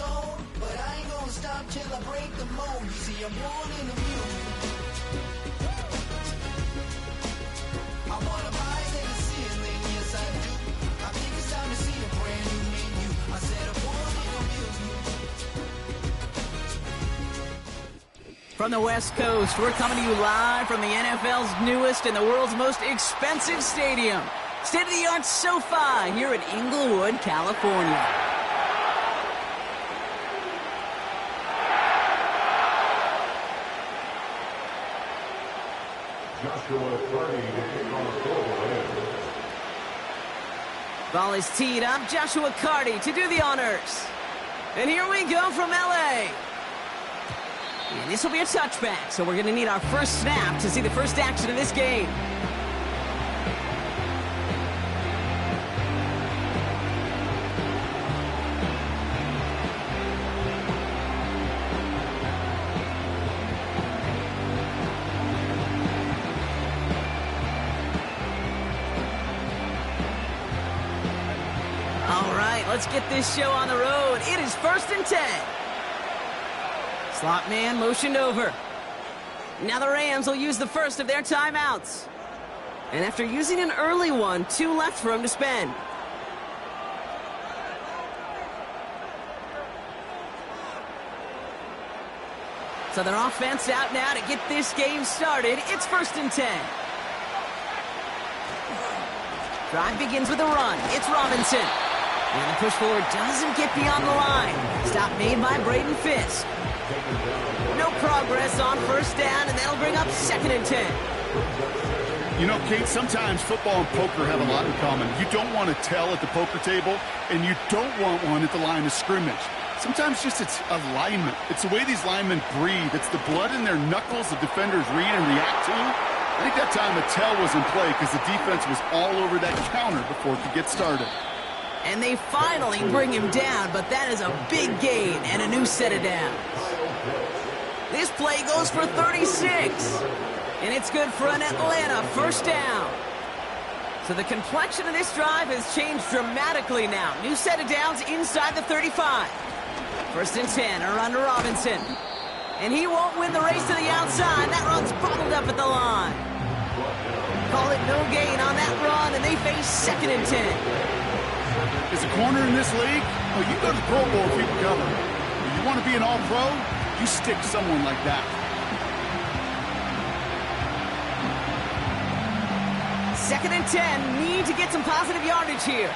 zone, but I ain't gonna stop till I break the mold. You see, I'm born in the music. I wanna rise in the ceiling, yes I do. I think it's time to see a brand new menu. I said I'm born in the music. From the West Coast, we're coming to you live from the NFL's newest and the world's most expensive stadium. State-of-the-art SoFi here in Inglewood, California. Ball is teed up. Joshua Carty to do the honors. And here we go from LA. And this will be a touchback, so we're going to need our first snap to see the first action of this game. All right, let's get this show on the road. It is 1st and 10. Slot man motioned over. Now the Rams will use the first of their timeouts. And after using an early one, 2 left for him to spend. So their offense out now to get this game started. It's 1st and 10. Drive begins with a run. It's Robinson. And the push forward doesn't get beyond the line. Stop made by Braden Fisk. No progress on 1st down, and that'll bring up 2nd and 10. You know, Kate, sometimes football and poker have a lot in common. You don't want to tell at the poker table, and you don't want one at the line of scrimmage. Sometimes just it's alignment. It's the way these linemen breathe. It's the blood in their knuckles the defenders read and react to. I think that time a tell was in play because the defense was all over that counter before it could get started. And they finally bring him down, but that is a big gain and a new set of downs. This play goes for 36. And it's good for an Atlanta 1st down. So the complexion of this drive has changed dramatically now. New set of downs inside the 35. 1st and 10, a run to Robinson. And he won't win the race to the outside. That run's bottled up at the line. Call it no gain on that run, and they face 2nd and 10. As a corner in this league, well, you go to the Pro Bowl if you can cover. If you want to be an all-pro, you stick someone like that. 2nd and 10, need to get some positive yardage here.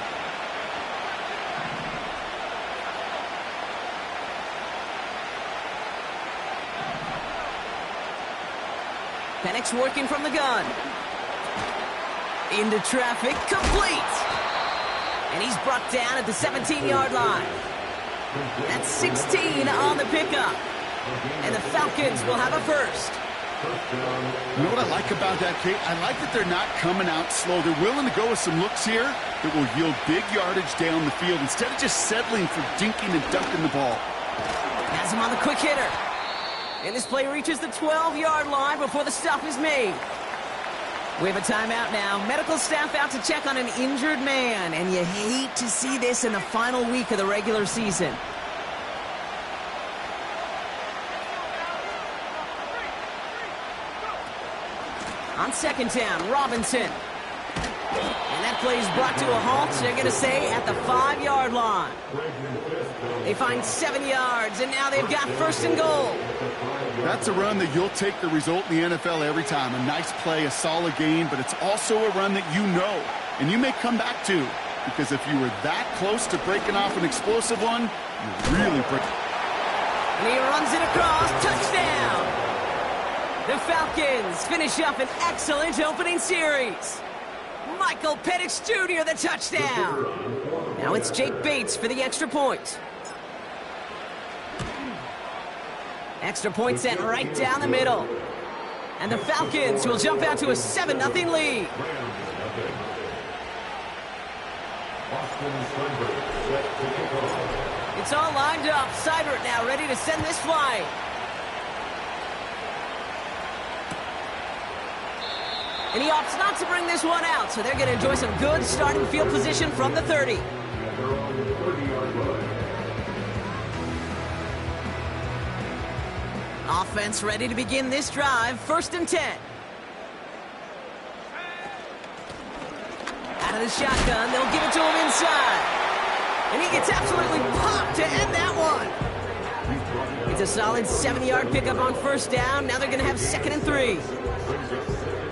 Penix working from the gun. Into traffic, complete. And he's brought down at the 17-yard line. That's 16 on the pickup. And the Falcons will have a first. You know what I like about that, Kate? I like that they're not coming out slow. They're willing to go with some looks here that will yield big yardage down the field instead of just settling for dinking and dunking the ball. Has him on the quick hitter. And this play reaches the 12-yard line before the stop is made. We have a timeout now. Medical staff out to check on an injured man. And you hate to see this in the final week of the regular season. On 2nd down, Robinson. And that play is brought to a halt. They're going to say at the 5-yard line. They find 7 yards, and now they've got 1st and goal. That's a run that you'll take the result in the NFL every time. A nice play, a solid gain, but it's also a run that you know, and you may come back to, because if you were that close to breaking off an explosive one, you really break. And he runs it across, touchdown! The Falcons finish up an excellent opening series. Michael Penix Jr., the touchdown. Now it's Jake Bates for the extra point. Extra point sent right down the middle. And the Falcons will jump out to a 7-0 lead. It's all lined up. Seibert now ready to send this flight. And he opts not to bring this one out, so they're going to enjoy some good starting field position from the 30. Offense ready to begin this drive. 1st and 10. Out of the shotgun, they'll give it to him inside. And he gets absolutely popped to end that one. It's a solid 70-yard pickup on 1st down. Now they're going to have 2nd and 3.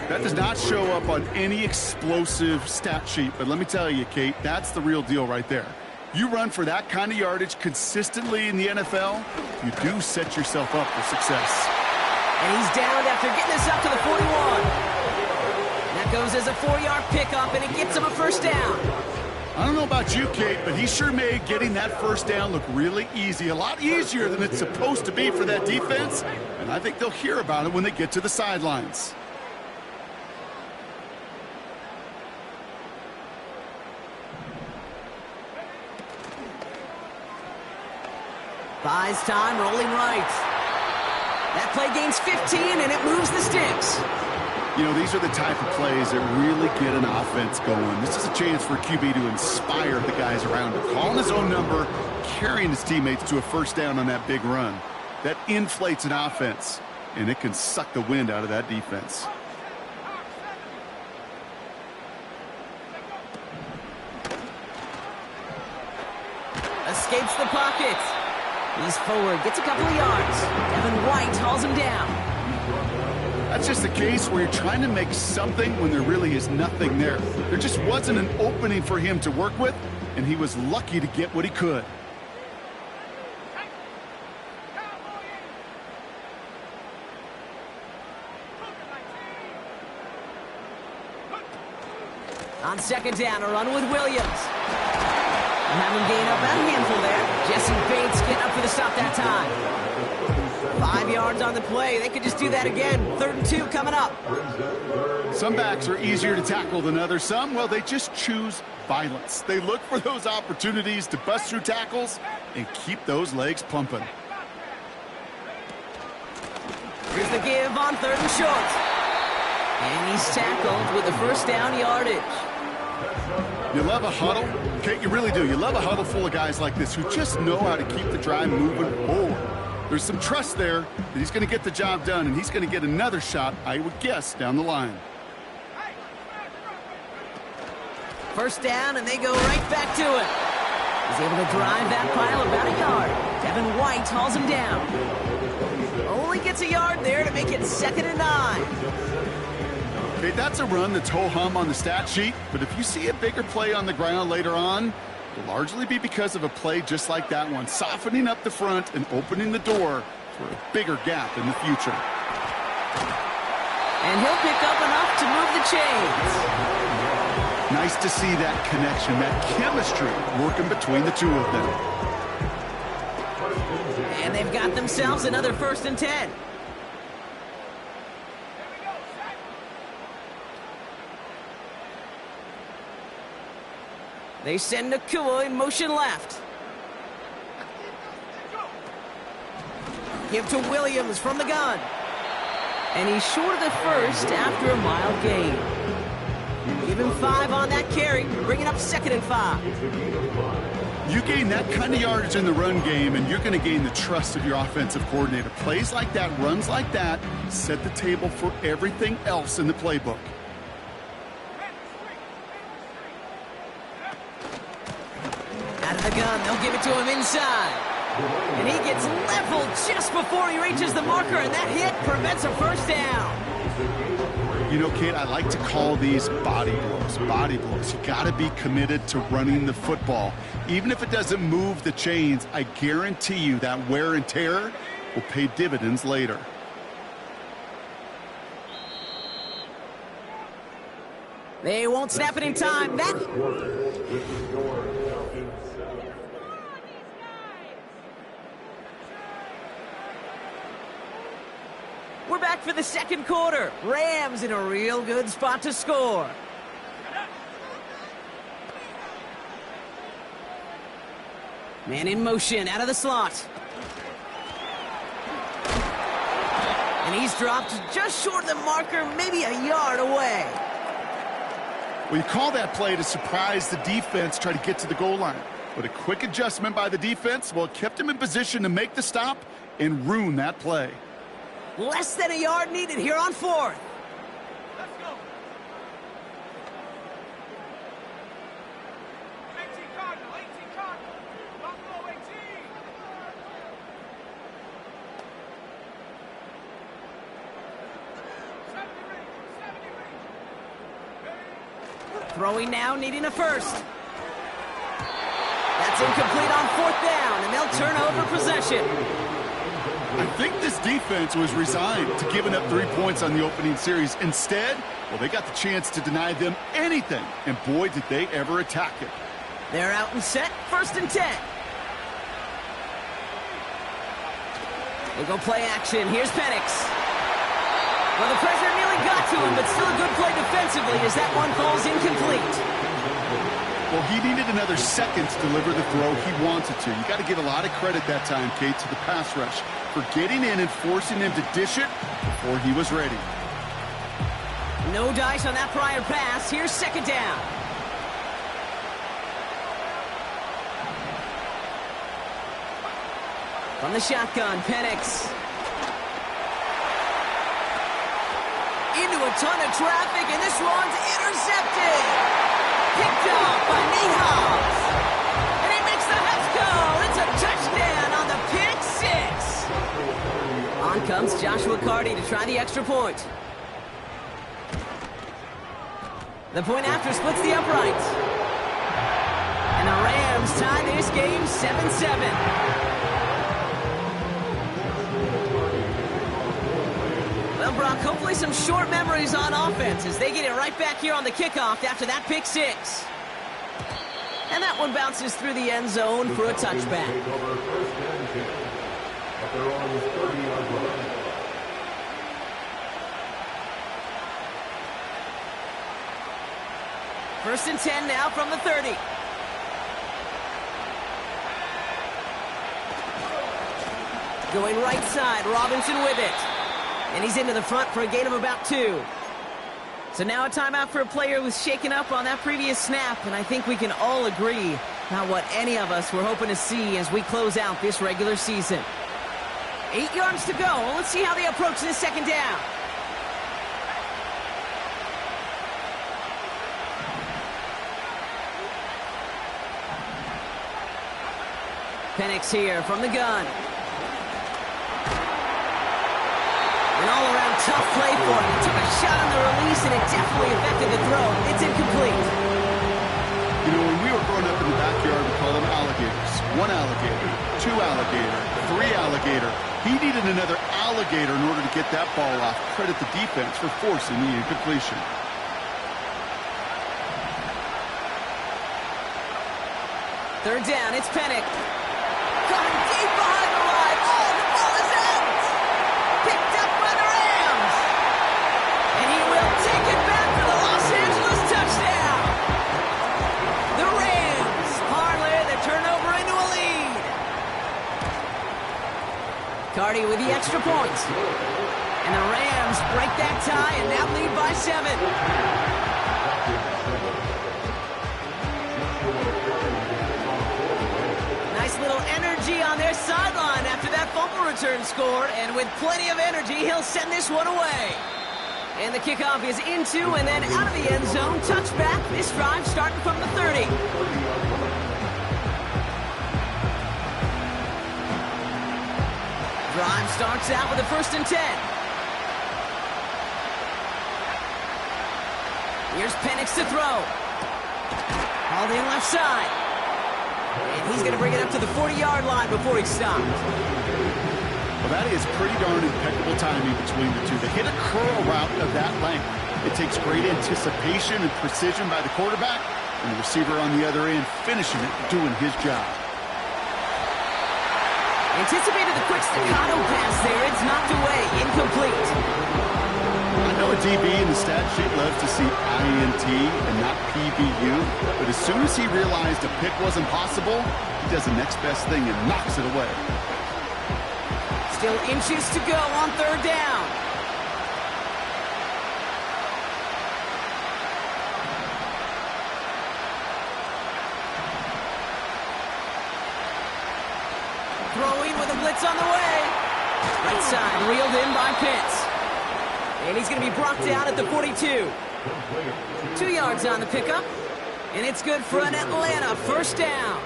That does not show up on any explosive stat sheet, but let me tell you, Kate, that's the real deal right there. You run for that kind of yardage consistently in the NFL, you do set yourself up for success. And he's downed after getting this up to the 41. That goes as a 4-yard pickup, and it gets him a 1st down. I don't know about you, Kate, but he sure made getting that 1st down look really easy. A lot easier than it's supposed to be for that defense, and I think they'll hear about it when they get to the sidelines. Buys time, rolling right. That play gains 15, and it moves the sticks. You know, these are the type of plays that really get an offense going. This is a chance for a QB to inspire the guys around him. Calling his own number, carrying his teammates to a 1st down on that big run. That inflates an offense, and it can suck the wind out of that defense. Escapes the pocket. He's forward, gets a couple of yards. Evan White hauls him down. That's just the case where you're trying to make something when there really is nothing there. There just wasn't an opening for him to work with, and he was lucky to get what he could. On 2nd down, a run with Williams. Have him gain up a handful there. Jesse Bates getting up for the stop that time. 5 yards on the play. They could just do that again. 3rd and 2 coming up. Some backs are easier to tackle than others. Some, well, they just choose violence. They look for those opportunities to bust through tackles and keep those legs pumping. Here's the give on 3rd and short. And he's tackled with the 1st down yardage. You love a huddle? Kate, you really do. You love a huddle full of guys like this who just know how to keep the drive moving forward. There's some trust there that he's going to get the job done, and he's going to get another shot, I would guess, down the line. 1st down, and they go right back to it. He's able to drive that pile about a yard. Evan White hauls him down. Only gets a yard there to make it 2nd and 9. Okay, that's a run that's ho-hum on the stat sheet, but if you see a bigger play on the ground later on, it'll largely be because of a play just like that one, softening up the front and opening the door for a bigger gap in the future. And he'll pick up enough to move the chains. Nice to see that connection, that chemistry working between the two of them. And they've got themselves another 1st and 10. They send Nakua in motion left. Give to Williams from the gun. And he's short of the 1st after a mild gain. Give him 5 on that carry, bringing up 2nd and 5. You gain that kind of yardage in the run game, and you're going to gain the trust of your offensive coordinator. Plays like that, runs like that, set the table for everything else in the playbook. Out of the gun, they'll give it to him inside. And he gets leveled just before he reaches the marker, and that hit prevents a 1st down. You know, Kate, I like to call these body blows. Body blows. You got to be committed to running the football. Even if it doesn't move the chains, I guarantee you that wear and tear will pay dividends later. They won't snap it in time. We're back for the 2nd quarter. Rams in a real good spot to score. Man in motion, out of the slot. And he's dropped just short of the marker, maybe a yard away. Well, you call that play to surprise the defense, try to get to the goal line. But a quick adjustment by the defense, well, it kept him in position to make the stop and ruin that play. Less than a yard needed here on fourth. Let's go. 18 Cardinal, 18 Cardinal. Buffalo 18. Throwing now, needing a first. That's incomplete on fourth down, and they'll turn over possession. I think this defense was resigned to giving up 3 points on the opening series. Instead, well, they got the chance to deny them anything, and boy, did they ever attack it. They're out and set, 1st and 10. They go play action. Here's Penix. Well, the pressure nearly got to him, but still a good play defensively as that one falls incomplete. Well, he needed another second to deliver the throw he wanted to. You got to give a lot of credit that time, Kate, to the pass rush for getting in and forcing him to dish it before he was ready. No dice on that prior pass. Here's 2nd down. From the shotgun, Penix. Into a ton of traffic, and this one's intercepted. Picked off by Nehals. And he makes the Huts go. It's a touchdown on the pick six. On comes Joshua Carty to try the extra point. The point after splits the uprights. And the Rams tie this game 7-7. Well, Brock, hopefully some short memories on offense as they get it right back here on the kickoff after that pick six. And that one bounces through the end zone for a touchback. First and 10 now from the 30. Going right side, Robinson with it. And he's into the front for a gain of about 2. So now a timeout for a player who was shaken up on that previous snap, and I think we can all agree not what any of us were hoping to see as we close out this regular season. 8 yards to go. Let's see how they approach this 2nd down. Penix here from the gun. An all-around tough play for him. He took a shot on the release, and it definitely affected the throw. It's incomplete. You know, when we were growing up in the backyard, we called them alligators. 1 alligator, 2 alligator, 3 alligator. He needed another alligator in order to get that ball off. Credit the defense for forcing the incompletion. Third down, it's Penix. Got him deep behind the line. Oh, the ball is out. Picked up by the Rams. And he will take it back for the Los Angeles touchdown. The Rams parlay the turnover into a lead. Carty with the extra point. And the Rams break that tie and now lead by 7. Little energy on their sideline after that fumble return scored, and with plenty of energy, he'll send this one away. And the kickoff is into and then out of the end zone. Touchback. This drive starting from the 30. Drive starts out with a 1st and 10. Here's Penix to throw. Hauled in left side. And he's going to bring it up to the 40-yard line before he stops. Well, that is pretty darn impeccable timing between the two. They hit a curl route of that length. It takes great anticipation and precision by the quarterback, and the receiver on the other end finishing it, doing his job. Anticipated the quick staccato pass there. It's knocked away. Incomplete. I know a DB in the stat sheet loves to see INT and not PBU, but as soon as he realized a pick wasn't possible, he does the next best thing and knocks it away. Still inches to go on 3rd down. Throwing with a blitz on the way. Right side, reeled in by Pitts. And he's going to be brought down at the 42. 2 yards on the pickup. And it's good for an Atlanta first down.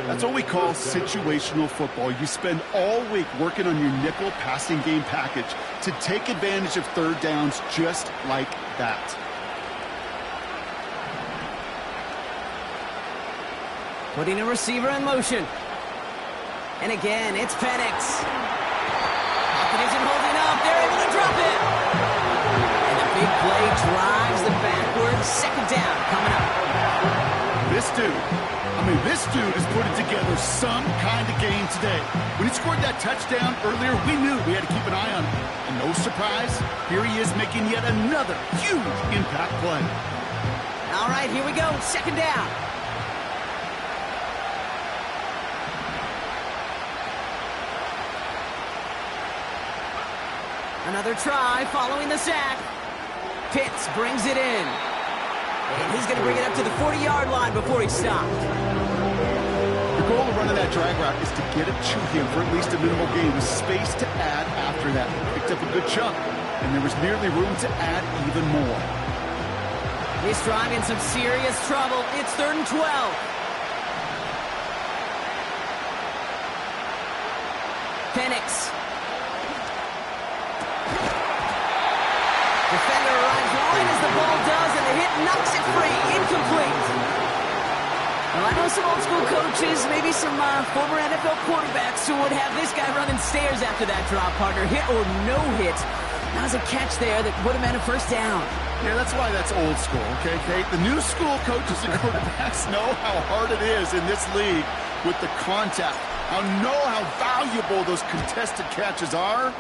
That's what we call situational football. You spend all week working on your nickel passing game package to take advantage of third downs just like that. Putting a receiver in motion. And again, it's Penix. Pocket isn't holding up. They're able to drop it. And the big play drives them backwards. Second down coming up. This dude is putting together some kind of game today. When he scored that touchdown earlier, we knew we had to keep an eye on him. And no surprise, here he is making yet another huge impact play. All right, here we go. Second down. Another try following the sack. Pitts brings it in. And he's going to bring it up to the 40-yard line before he stopped. The goal of running that drag route is to get it to him for at least a minimal gain with space to add after that. Picked up a good chunk, and there was nearly room to add even more. This drive in some serious trouble. It's 3rd and 12. Penix. Defender arrives right as the ball does, and the hit knocks it free. Incomplete. Well, I know some old school coaches, maybe some former NFL quarterbacks who would have this guy running stairs after that drop, partner. Hit or no hit. That was a catch there that would have been a first down. Yeah, that's why that's old school, okay, Kate? The new school coaches and quarterbacks know how hard it is in this league with the contact. Know how valuable those contested catches are.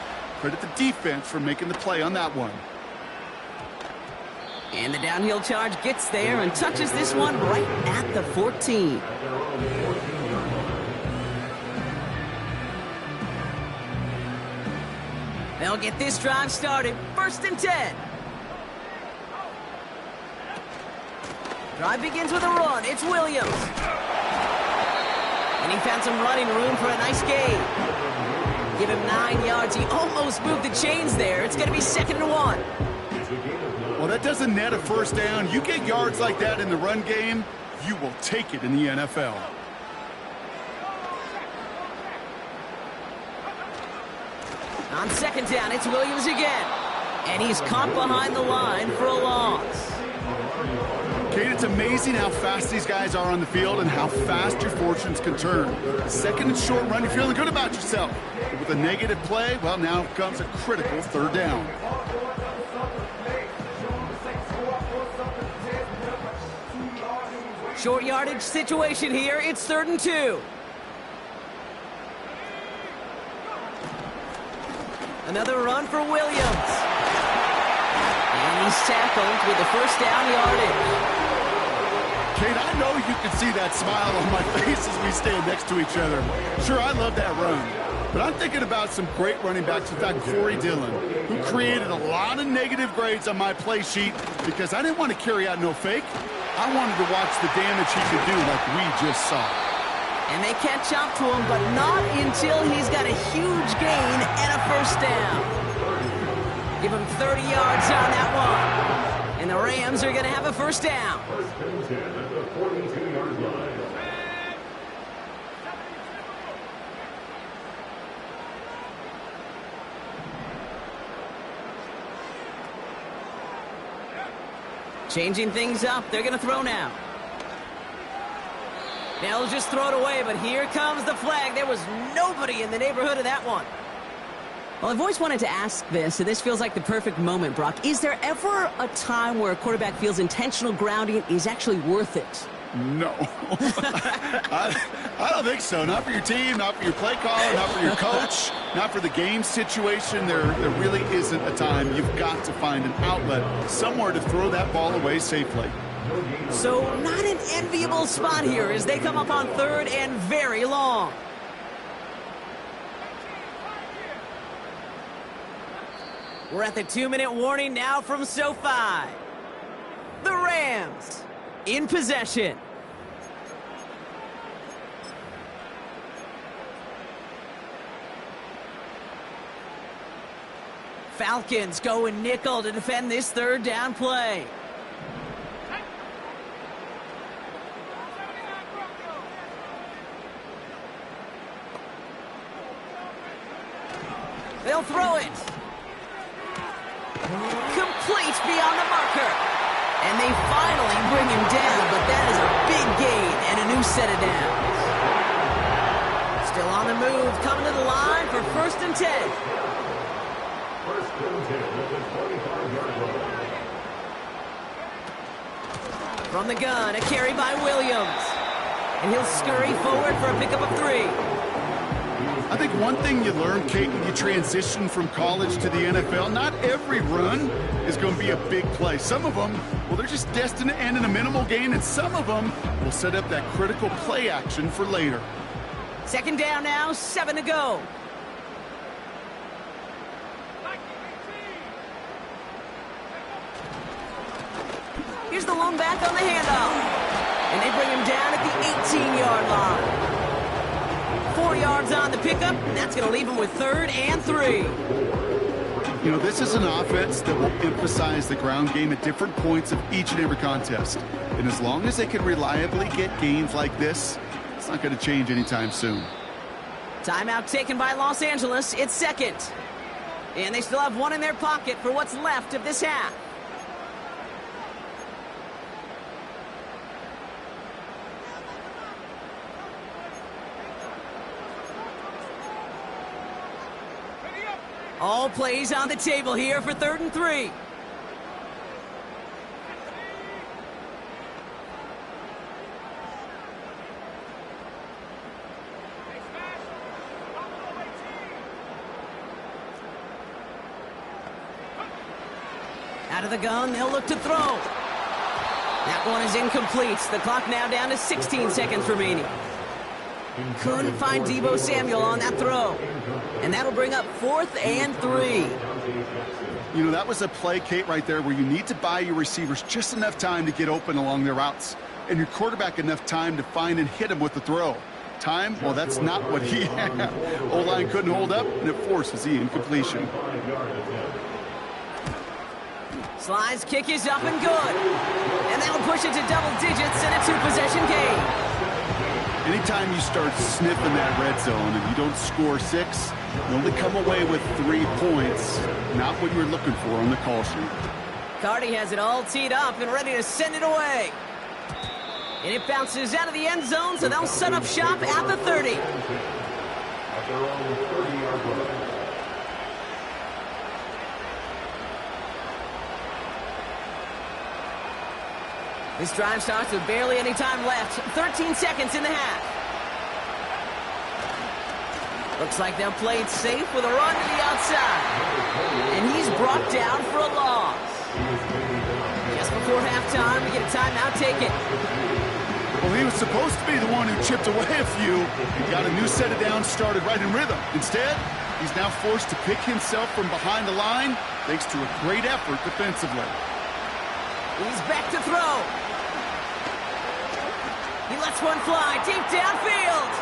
Credit the defense for making the play on that one. And the downhill charge gets there and touches this one right at the 14. They'll get this drive started. 1st and 10. Drive begins with a run. It's Williams. And he found some running room for a nice gain. Give him 9 yards. He almost moved the chains there. It's going to be 2nd and 1. Well, that doesn't net a first down. You get yards like that in the run game, you will take it in the NFL. On 2nd down, it's Williams again. And he's caught behind the line for a loss. Kate, it's amazing how fast these guys are on the field and how fast your fortunes can turn. The 2nd and short run, you're feeling good about yourself. But with a negative play, well, now comes a critical 3rd down. Short yardage situation here. It's 3rd and 2. Another run for Williams. And he's tackled with the first down yardage. Kate, I know you can see that smile on my face as we stand next to each other. Sure, I love that run. But I'm thinking about some great running backs. In fact, Corey Dillon, who created a lot of negative grades on my play sheet because I didn't want to carry out no fake. I wanted to watch the damage he could do like we just saw. And they catch up to him, but not until he's got a huge gain and a first down. Give him 30 yards on that one. And the Rams are going to have a first down. Changing things up. They're going to throw now. They'll just throw it away, but here comes the flag. There was nobody in the neighborhood of that one. Well, I've always wanted to ask this, and this feels like the perfect moment, Brock. Is there ever a time where a quarterback feels intentional grounding is actually worth it? No. I don't think so. Not for your team, not for your play caller, not for your coach, not for the game situation. There really isn't a time. You've got to find an outlet, somewhere to throw that ball away safely. So not an enviable spot here as they come up on 3rd and very long. We're at the 2-minute warning now from SoFi. The Rams in possession. Falcons go in nickel to defend this third down play. They'll throw it. Complete beyond the marker. And they finally bring him down, but that is a big gain and a new set of downs. Still on the move, coming to the line for 1st and 10. First and 10 at the 25-yard line. From the gun, a carry by Williams. And he'll scurry forward for a pickup of 3. I think one thing you learn, Kate, when you transition from college to the NFL, not every run is going to be a big play. Some of them, well, they're just destined to end in a minimal gain, and some of them will set up that critical play action for later. 2nd down now, 7 to go. Here's the lone back on the handoff. And they bring him down at the 18-yard line. 4 yards on the pickup, and that's going to leave him with 3rd and 3. You know, this is an offense that will emphasize the ground game at different points of each and every contest. And as long as they can reliably get gains like this, it's not going to change anytime soon. Timeout taken by Los Angeles. It's 2nd. And they still have 1 in their pocket for what's left of this half. All plays on the table here for 3rd and 3. Out of the gun, they'll look to throw. That one is incomplete. The clock now down to 16 seconds remaining. Couldn't find Deebo Samuel on that throw. And that'll bring up 4th and 3. You know, that was a play, Kate, right there where you need to buy your receivers just enough time to get open along their routes. And your quarterback enough time to find and hit him with the throw. Time, well, that's not what he had. O-line couldn't hold up, and it forces the incompletion. Sly's kick is up and good. And that'll push it to double digits and a 2-possession game. Anytime you start sniffing that red zone and you don't score 6, you only come away with 3 points. Not what you're looking for on the call sheet. Cardi has it all teed up and ready to send it away. And it bounces out of the end zone, so they'll set up shop at the 30. At their own 30-yard line. This drive starts with barely any time left. 13 seconds in the half. Looks like they'll play it safe with a run to the outside. And he's brought down for a loss. Just before halftime, we get a timeout taken. Well, he was supposed to be the one who chipped away a few and got a new set of downs started right in rhythm. Instead, he's now forced to pick himself from behind the line thanks to a great effort defensively. He's back to throw. He lets one fly deep downfield.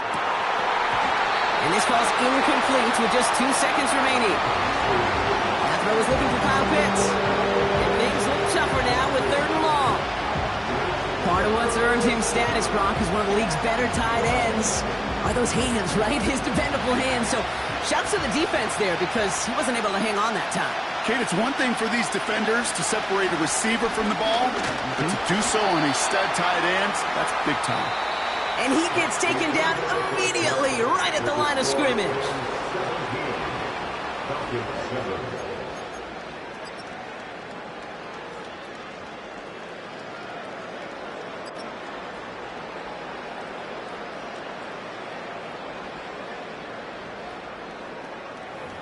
And this falls incomplete with just 2 seconds remaining. That throw is looking for Kyle Pitts. And things look tougher now with 3rd and long. Part of what's earned him status, Gronk, is one of the league's better tight ends. Are those hands, right? His dependable hands. So shouts to the defense there because he wasn't able to hang on that time. Kate, it's one thing for these defenders to separate a receiver from the ball, but to do so on a stud tight end, that's big time. And he gets taken down immediately right at the line of scrimmage.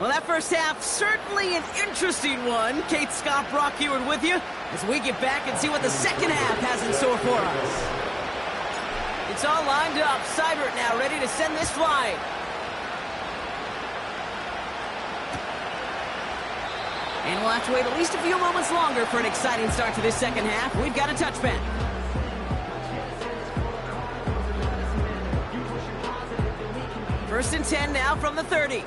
Well, that first half, certainly an interesting one. Kate, Scott, Brock Eward with you as we get back and see what the second half has in store for us. It's all lined up. Seibert now ready to send this flying. And we'll have to wait at least a few moments longer for an exciting start to this second half. We've got a touchback. First and 10 now from the 30.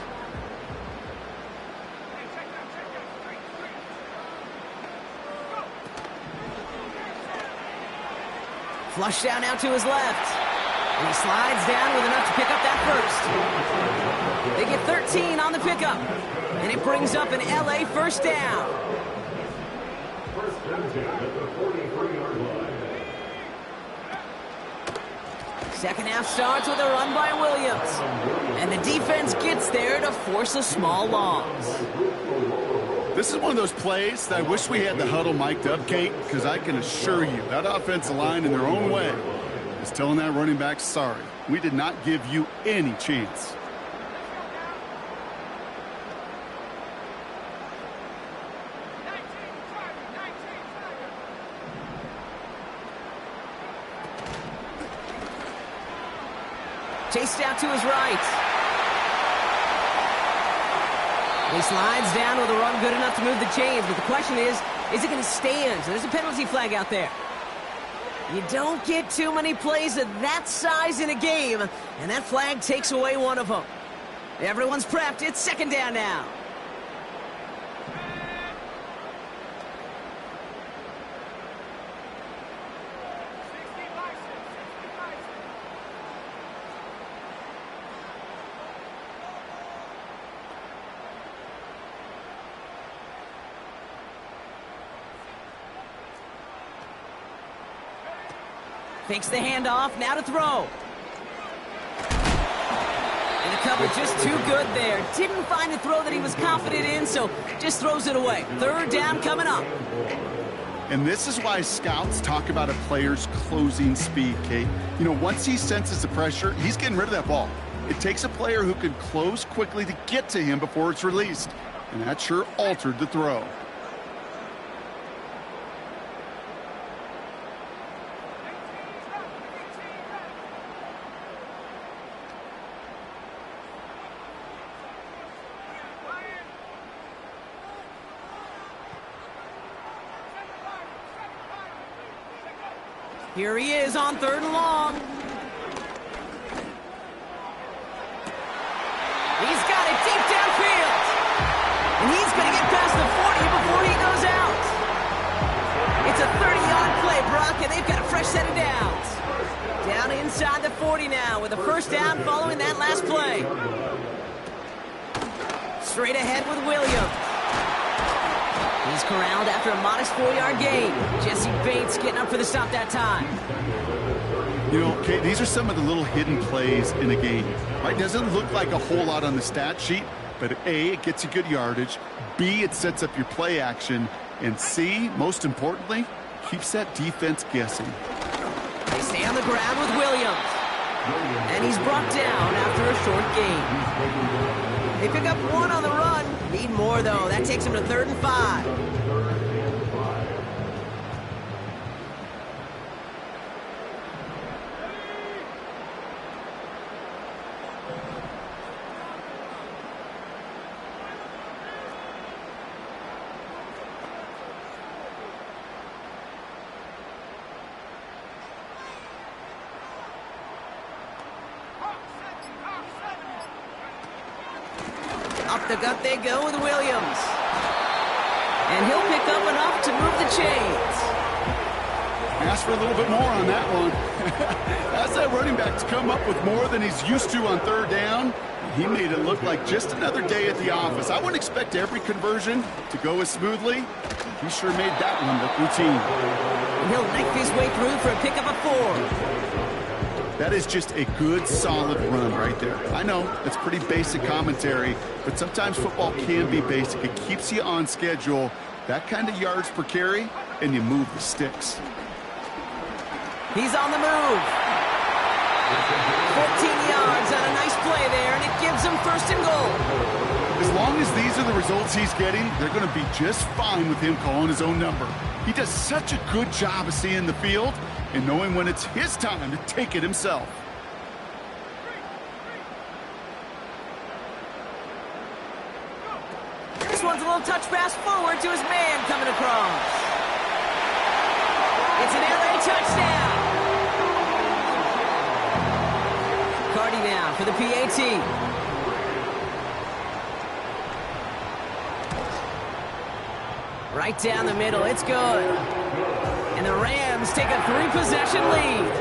Flush down now to his left. And he slides down with enough to pick up that first. They get 13 on the pickup. And it brings up an LA first down. First and 10 at the 43-yard line. Second half starts with a run by Williams. And the defense gets there to force a small loss. This is one of those plays that I wish we had the huddle mic'd up, Kate, because I can assure you that offensive line in their own way is telling that running back, sorry, we did not give you any chance. Chased out to his right. He slides down with a run good enough to move the chains, but the question is it going to stand? So there's a penalty flag out there. You don't get too many plays of that size in a game, and that flag takes away one of them. Everyone's prepped. It's second down now. Fakes the handoff, now to throw. And the cover just too good there. Didn't find a throw that he was confident in, so just throws it away. Third down coming up. And this is why scouts talk about a player's closing speed, Kate. You know, once he senses the pressure, he's getting rid of that ball. It takes a player who can close quickly to get to him before it's released. And that sure altered the throw. Here he is on third and long. He's got it deep downfield. And he's going to get past the 40 before he goes out. It's a 30-yard play, Brock, and they've got a fresh set of downs. Down inside the 40 now with a first down following that last play. Straight ahead with Williams. He's corralled after a modest 4-yard gain. Jesse Bates getting up for the stop that time. You know, Kate, these are some of the little hidden plays in a game. Right? Doesn't look like a whole lot on the stat sheet, but A, it gets you good yardage. B, it sets up your play action. And C, most importantly, keeps that defense guessing. They stay on the ground with Williams. And he's brought down after a short gain. They pick up one on the run. Need more, though. That takes him to 3rd and 5. Up the gut they go with Williams. And he'll pick up enough to move the chains. Ask for a little bit more on that one. As that running back's come up with more than he's used to on third down, he made it look like just another day at the office. I wouldn't expect every conversion to go as smoothly. He sure made that one look routine. And he'll knife his way through for a pickup of 4. That is just a good, solid run right there. I know, it's pretty basic commentary, but sometimes football can be basic. It keeps you on schedule, that kind of yards per carry, and you move the sticks. He's on the move. 14 yards on a nice play there, and it gives him 1st and goal. As long as these are the results he's getting, they're going to be just fine with him calling his own number. He does such a good job of seeing the field and knowing when it's his time to take it himself. This one's a little touch pass forward to his man coming across. It's an LA touchdown. Cardi now for the PAT. Right down the middle, it's good. And And the Rams take a 3-possession lead.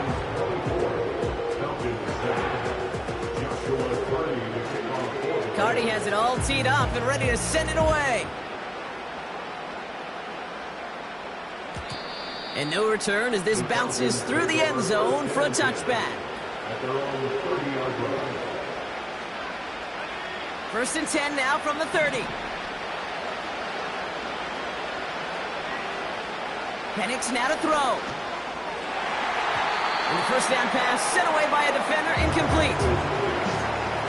Cardi has it all teed up and ready to send it away. And no return as this bounces through the end zone for a touchback. At their own 30-yard line. 1st and 10 now from the 30. Penix now to throw. And the first down pass sent away by a defender, incomplete.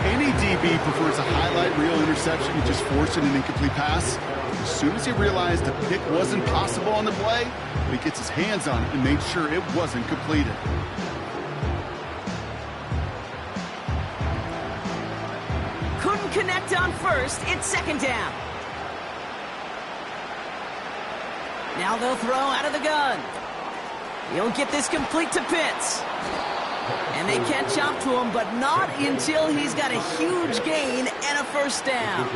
Any DB prefers a highlight reel interception to just forcing an incomplete pass. As soon as he realized the pick wasn't possible on the play, he gets his hands on it and made sure it wasn't completed. Couldn't connect on first. It's 2nd down. Now they'll throw out of the gun. He'll get this complete to Pitts. And they catch up to him, but not until he's got a huge gain and a first down.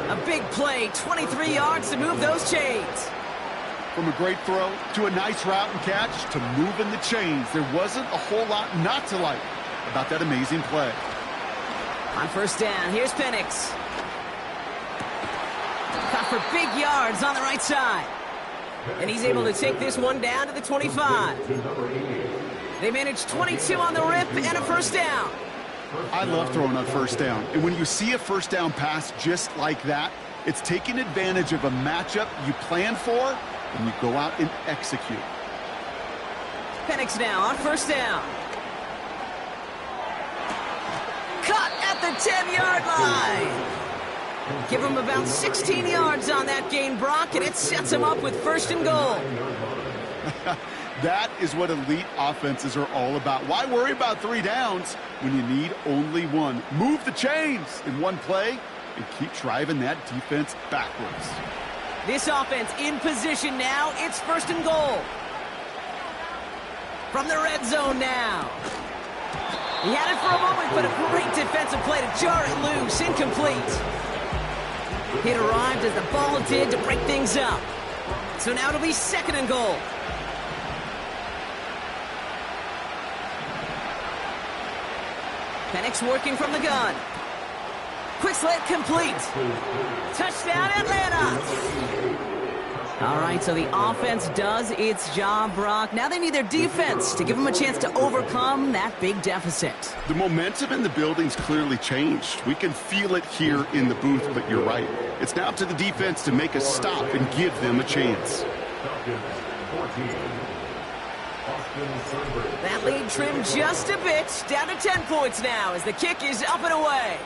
A big play, 23 yards to move those chains. From a great throw to a nice route and catch to moving the chains, there wasn't a whole lot not to like about that amazing play. On first down, here's Penix. Caught for big yards on the right side. And he's able to take this one down to the 25. They managed 22 on the rip and a first down. I love throwing on first down. And when you see a first down pass just like that, it's taking advantage of a matchup you plan for and you go out and execute. Penix now on first down. Cut at the 10-yard line. Give him about 16 yards on that gain, Brock, and it sets him up with 1st and goal. That is what elite offenses are all about. Why worry about 3 downs when you need only 1? Move the chains in one play and keep driving that defense backwards. This offense in position now. It's 1st and goal. From the red zone now. He had it for a moment, but a great defensive play to jar it loose. Incomplete. It arrived as the ball did to break things up. So now it'll be 2nd and goal. Penix working from the gun. Quick slant complete. Touchdown, Atlanta. All right, so the offense does its job, Brock. Now they need their defense to give them a chance to overcome that big deficit. The momentum in the building's clearly changed. We can feel it here in the booth, but you're right. It's now up to the defense to make a stop and give them a chance. That lead trimmed just a bit, down to 10 points now as the kick is up and away.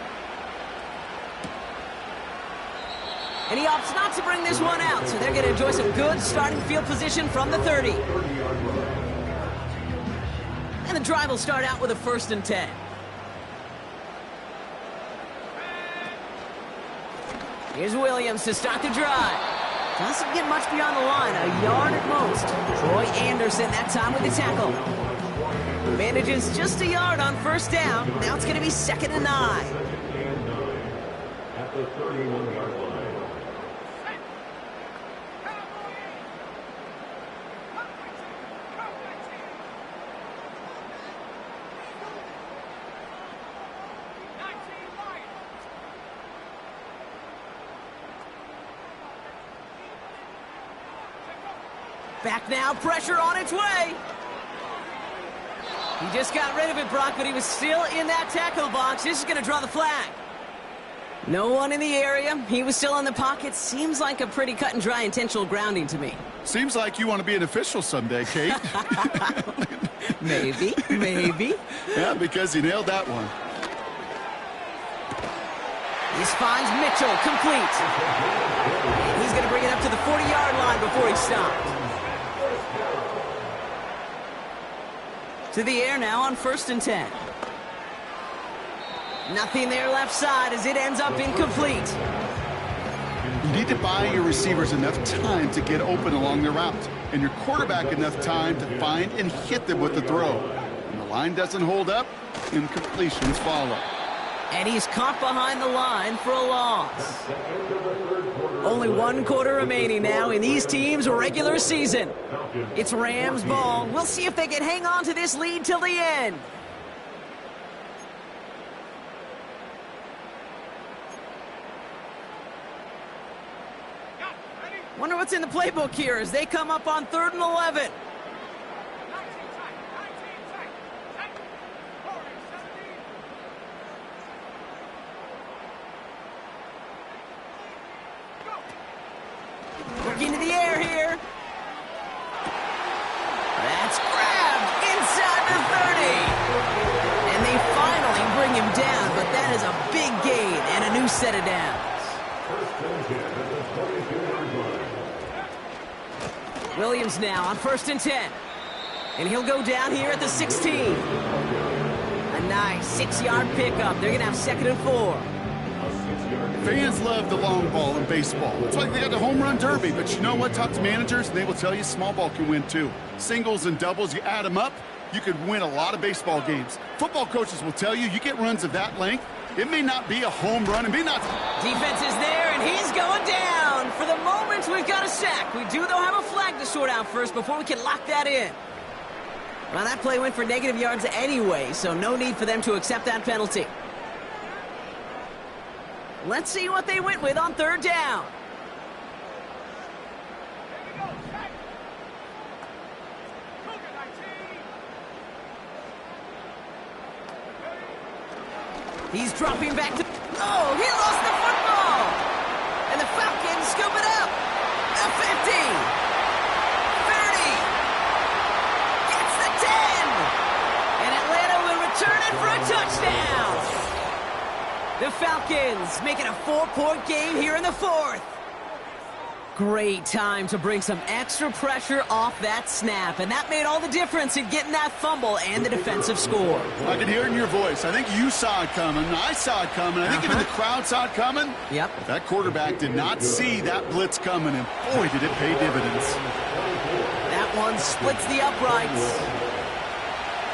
And he opts not to bring this one out, so they're going to enjoy some good starting field position from the 30. And the drive will start out with a 1st and 10. Here's Williams to start the drive. Doesn't get much beyond the line, a yard at most. Troy Anderson that time with the tackle. Manages just a yard on first down. Now it's going to be 2nd and 9. At the 31-yard line. Back now, pressure on its way. He just got rid of it, Brock, but he was still in that tackle box. This is going to draw the flag. No one in the area. He was still in the pocket. Seems like a pretty cut and dry intentional grounding to me. Seems like you want to be an official someday, Kate. Maybe, maybe. Yeah, because you nailed that one. This finds Mitchell complete. And he's going to bring it up to the 40-yard line before he stopped. To the air now on 1st and 10. Nothing there left side as it ends up incomplete. You need to buy your receivers enough time to get open along their route, and your quarterback enough time to find and hit them with the throw. When the line doesn't hold up, incompletions follow. And he's caught behind the line for a loss. Only one quarter remaining now in these teams' regular season. It's Rams ball. We'll see if they can hang on to this lead till the end. Wonder what's in the playbook here as they come up on 3rd and 11. Looking to the air here. That's grabbed inside the 30. And they finally bring him down, but that is a big gain and a new set of downs. Williams now on 1st and 10. And he'll go down here at the 16. A nice 6-yard pickup. They're going to have 2nd and 4. Fans love the long ball in baseball. It's like they got the home run derby, but you know what? Talk to managers, and they will tell you small ball can win too. Singles and doubles, you add them up, you could win a lot of baseball games. Football coaches will tell you, you get runs of that length, it may not be a home run, it may not... Defense is there, and he's going down. For the moment, we've got a sack. We do, though, have a flag to sort out first before we can lock that in. Well, that play went for negative yards anyway, so no need for them to accept that penalty. Let's see what they went with on 3rd down. He's dropping back to... Oh, he lost the football! And the Falcons scoop it up. The 50. 30. Gets the 10. And Atlanta will return it for a touchdown. The Falcons making a 4-point game here in the 4th. Great time to bring some extra pressure off that snap, and that made all the difference in getting that fumble and the defensive score. I can hear it in your voice. I think you saw it coming. I saw it coming. I think even the crowd saw it coming. Yep. That quarterback did not see that blitz coming, and boy, did it pay dividends. That one splits the uprights.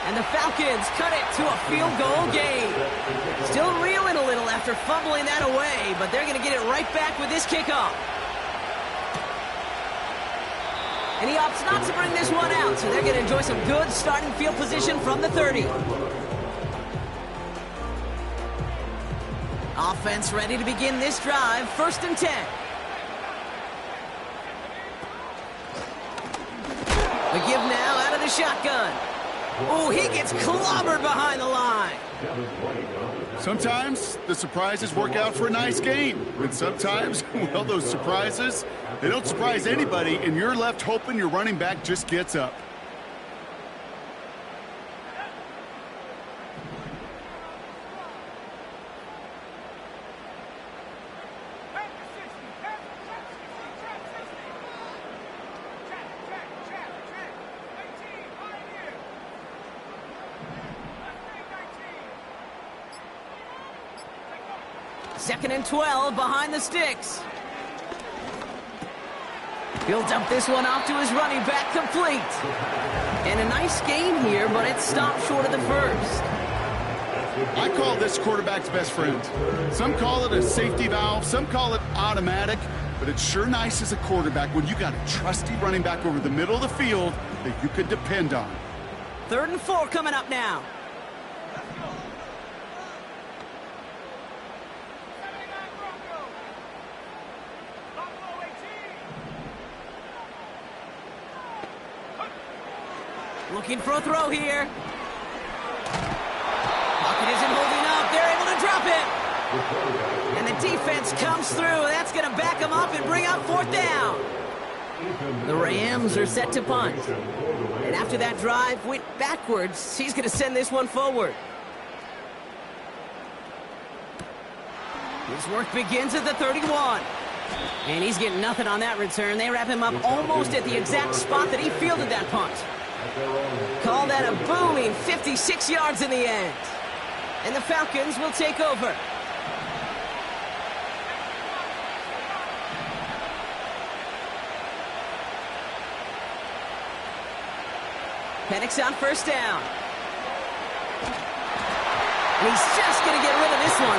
And the Falcons cut it to a field goal game. Still reeling a little after fumbling that away, but they're going to get it right back with this kickoff. And he opts not to bring this one out, so they're going to enjoy some good starting field position from the 30. Offense ready to begin this drive, 1st and 10. The give now out of the shotgun. Oh, he gets clobbered behind the line. Sometimes the surprises work out for a nice game. And sometimes, well, those surprises, they don't surprise anybody, and you're left hoping your running back just gets up. Second and 12 behind the sticks. He'll dump this one off to his running back, complete. And a nice gain here, but it stopped short of the first. I call this quarterback's best friend. Some call it a safety valve, some call it automatic, but it's sure nice as a quarterback when you got a trusty running back over the middle of the field that you could depend on. 3rd and 4 coming up now. Looking for a throw here. Pocket isn't holding up. They're able to drop it. And the defense comes through. That's going to back them up and bring up 4th down. The Rams are set to punt. And after that drive went backwards, he's going to send this one forward. His work begins at the 31. And he's getting nothing on that return. They wrap him up almost at the exact spot that he fielded that punt. Call that a booming 56 yards in the end. And the Falcons will take over. Penix on 1st down. And he's just going to get rid of this one.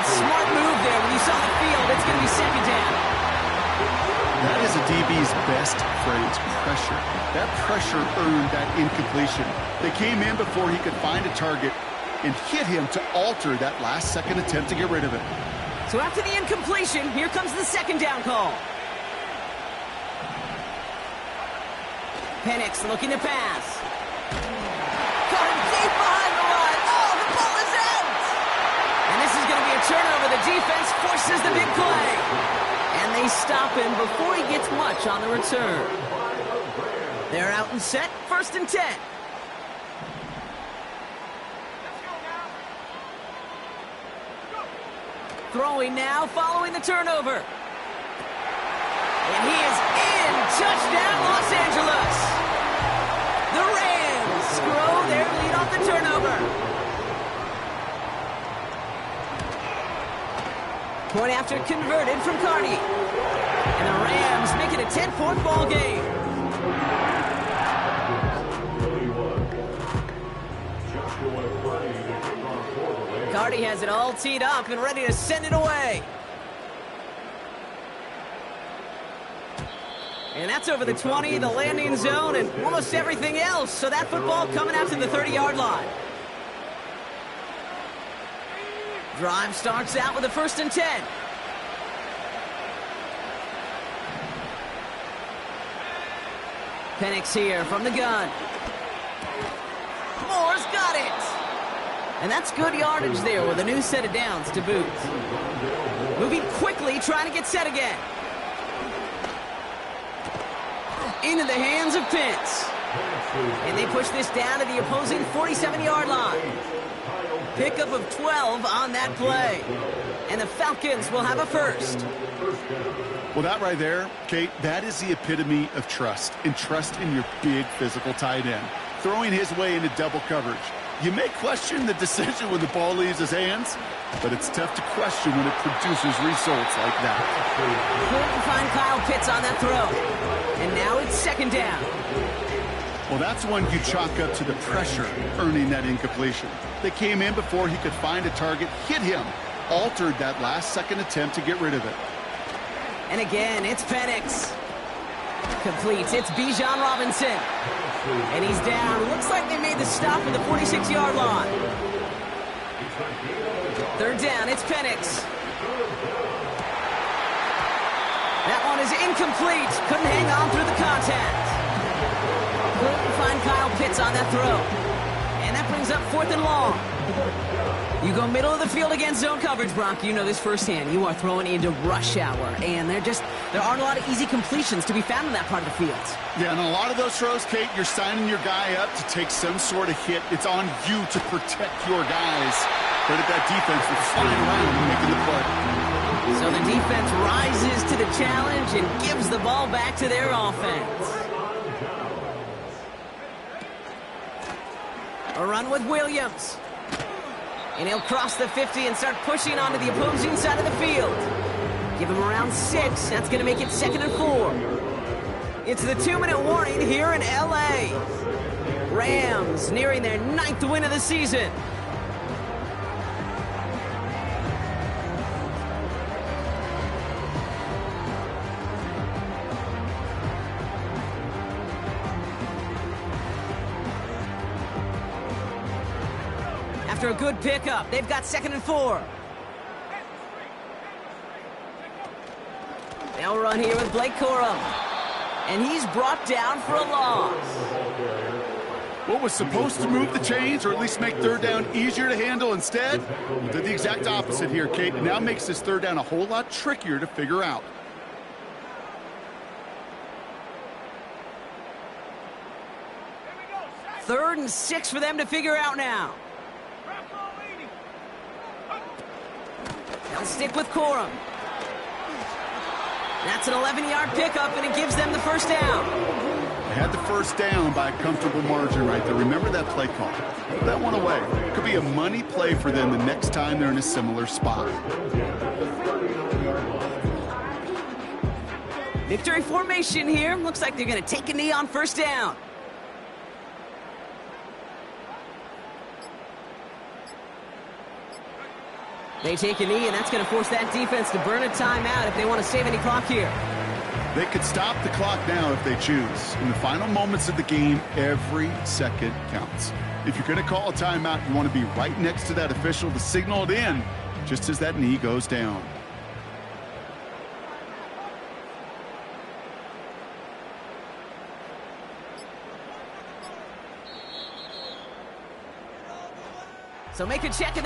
DB's best phrase, pressure. That pressure earned that incompletion. They came in before he could find a target and hit him to alter that last-second attempt to get rid of it. So after the incompletion, here comes the second down call. Penix looking to pass. Got him deep behind the line. Oh, the ball is out! And this is going to be a turnover. The defense forces the big play. And they stop him before he gets much on the return. They're out and set, 1st and 10. Throwing now, following the turnover. And he is in. Touchdown, Los Angeles. The Rams grow their lead off the turnover. Point after converted from Carney. And the Rams make it a 10-point ball game. Carney has it all teed up and ready to send it away. And that's over the 20, the landing zone, and almost everything else. So that football coming out to the 30-yard line. Drive starts out with a 1st and 10. Penix here from the gun. Moore's got it. And that's good yardage there with a new set of downs to boot. Moving quickly, trying to get set again. Into the hands of Pitts. And they push this down to the opposing 47-yard line. Pickup of 12 on that play. And the Falcons will have a 1st. Well, that right there, Kate, that is the epitome of trust. And trust in your big physical tight end. Throwing his way into double coverage. You may question the decision when the ball leaves his hands, but it's tough to question when it produces results like that. Couldn't find Kyle Pitts on that throw. And now it's 2nd down. Well, that's one you chalk up to the pressure earning that incompletion. They came in before he could find a target, hit him, altered that last-second attempt to get rid of it. And again, it's Penix. Completes. It's Bijan Robinson. And he's down. Looks like they made the stop at the 46-yard line. 3rd down. It's Penix. That one is incomplete. Couldn't hang on through the contact. Couldn't find Kyle Pitts on that throw. And that brings up 4th and long. You go middle of the field against zone coverage, Brock. You know this firsthand. You are throwing into rush hour. And there aren't a lot of easy completions to be found in that part of the field. Yeah, and a lot of those throws, Kate, you're signing your guy up to take some sort of hit. It's on you to protect your guys. Credit that defense for flying around and making the play. So the defense rises to the challenge and gives the ball back to their offense. A run with Williams. And he'll cross the 50 and start pushing onto the opposing side of the field. Give him around 6. That's going to make it 2nd and 4. It's the 2-minute warning here in L.A. Rams nearing their 9th win of the season. After a good pickup, they've got 2nd and 4. They'll run here with Blake Corum. And he's brought down for a loss. What was supposed to move the chains, or at least make 3rd down easier to handle instead, did the exact opposite here, Kate. It now makes this 3rd down a whole lot trickier to figure out. Third and 6 for them to figure out now. They'll stick with Corum. That's an 11-yard pickup, and it gives them the 1st down. They had the 1st down by a comfortable margin right there. Remember that play call. Put that one away. Could be a money play for them the next time they're in a similar spot. Victory formation here. Looks like they're going to take a knee on 1st down. They take a knee, and that's going to force that defense to burn a timeout if they want to save any clock here. They could stop the clock now if they choose. In the final moments of the game, every second counts. If you're going to call a timeout, you want to be right next to that official to signal it in just as that knee goes down. So make a check of that.